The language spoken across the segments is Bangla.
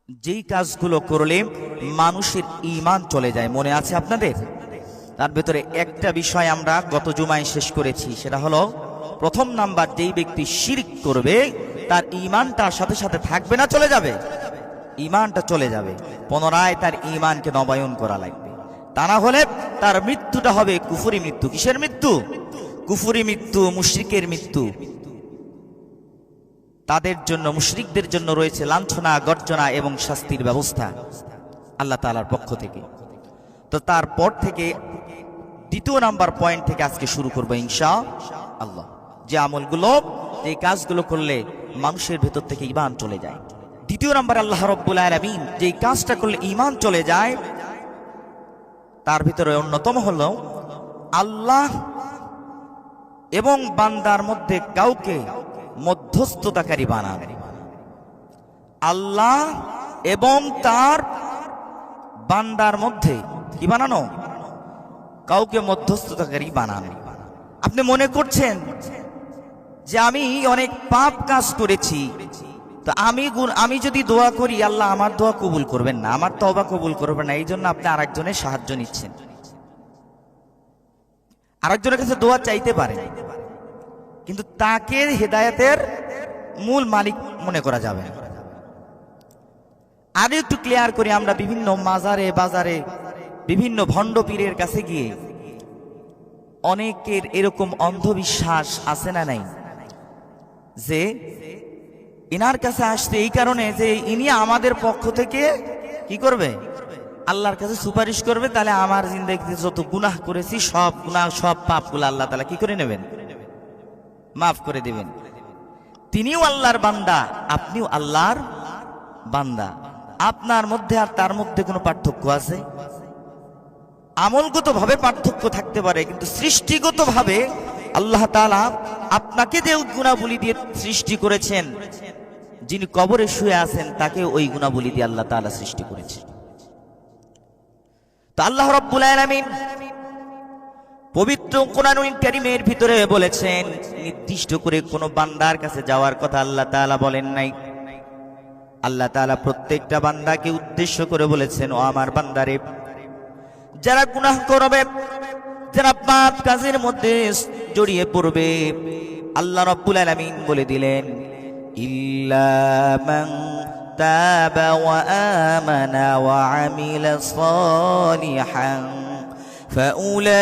যেই কাজগুলো করলে মানুষের ঈমান চলে যায়, মনে আছে আপনাদের? তার ভেতরে একটা বিষয় আমরা গত জুমায় শেষ করেছি, সেটা হলো প্রথম নাম্বার, যেই ব্যক্তি শিরক করবে তার ঈমানটা সাথে সাথে থাকবে না, চলে যাবে, ঈমানটা চলে যাবে। পুনরায় তার ঈমানকে নবায়ন করা লাগবে, তা না হলে তার মৃত্যুটা হবে কুফরি মৃত্যু। কিসের মৃত্যু? কুফরি মৃত্যু, মুশরিকের মৃত্যু। তাদের জন্য, মুশরিকদের জন্য রয়েছে লাঞ্ছনা, গর্জনা এবং শাস্তির ব্যবস্থা আল্লাহ তাআলার পক্ষ থেকে। তো তারপর থেকে দ্বিতীয় নাম্বার পয়েন্ট থেকে আজকে শুরু করবো ইনশাআল্লাহ, যে আমলগুলো, যে কাজগুলো করলে মানুষের ভেতর থেকে ঈমান চলে যায়। দ্বিতীয় নাম্বার, আল্লাহ রাব্বুল আলামিন যে কাজটা করলে ঈমান চলে যায় তার ভিতরে অন্যতম হলো আল্লাহ এবং বান্দার মধ্যে কাউকে মধ্যস্থতাকারী বানান। আল্লাহ এবং তার বান্দার মধ্যে কি বানানো? কাউকে মধ্যস্থতাকারী বানান। আপনি মনে করছেন যে আমি অনেক পাপ কাজ করেছি, তো আমি যদি দোয়া করি আল্লাহ আমার দোয়া কবুল করবেন না, আমার তওবা কবুল করবেন না, এই জন্য আপনি আরেকজনের সাহায্য নিচ্ছেন। আরেকজনের কাছে দোয়া চাইতে পারেন, কিন্তু তাকে হেদায়েতের মূল মালিক মনে করা যাবে না। আরো একটু ক্লিয়ার করি, আমরা বিভিন্ন মাজারে বাজারে বিভিন্ন ভণ্ড পীরের কাছে গিয়ে অনেকের এরকম অন্ধবিশ্বাস আছে না নাই, যে ইনার কাছে আসতে এই কারণে যে ইনি আমাদের পক্ষ থেকে কি করবে, আল্লাহর কাছে সুপারিশ করবে, তাহলে আমার জিন্দেগিতে যত গুনাহ করেছি সব গুনাহ, সব পাপগুলো আল্লাহ তাআলা কি করে নেবেন, মাফ করে দিবেন। তিনিও আল্লাহর বান্দা, আপনিও আল্লাহর বান্দা। আপনার মধ্যে আর তার মধ্যে কোনো পার্থক্য আছে? আমলগত ভাবে পার্থক্য থাকতে পারে, কিন্তু সৃষ্টিগত ভাবে আল্লাহ তাআলা আপনাকে যে গুনাহবলী দিয়ে সৃষ্টি করেছেন, যিনি কবরে শুয়ে আছেন তাকে ওই গুনাহবলী দিয়ে আল্লাহ তাআলা সৃষ্টি করেছেন। তো আল্লাহ রাব্বুল আলামিন পবিত্র কোরআনুল কারীমের ভিতরে বলেছেন, নির্দিষ্ট করে কোনো বান্দার কাছে যাওয়ার কথা আল্লাহ তাআলা বলেন নাই। আল্লাহ তাআলা প্রত্যেকটা বান্দাকে উদ্দেশ্য করে বলেছেন, ও আমার বান্দারে, যারা গুনাহ করবে, যারা পাপ কাজের মধ্যে জড়িয়ে পড়বে, আল্লাহ রাব্বুল আলামিন বলে দিলেন, ইল্লা মান তাবা ওয়া আমানা ওয়া আমিলা সালিহান ফাউলাইকা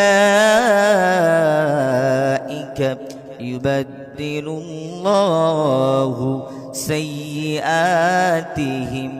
ইউবাদদিলুল্লাহু সাইয়্যাতিহিম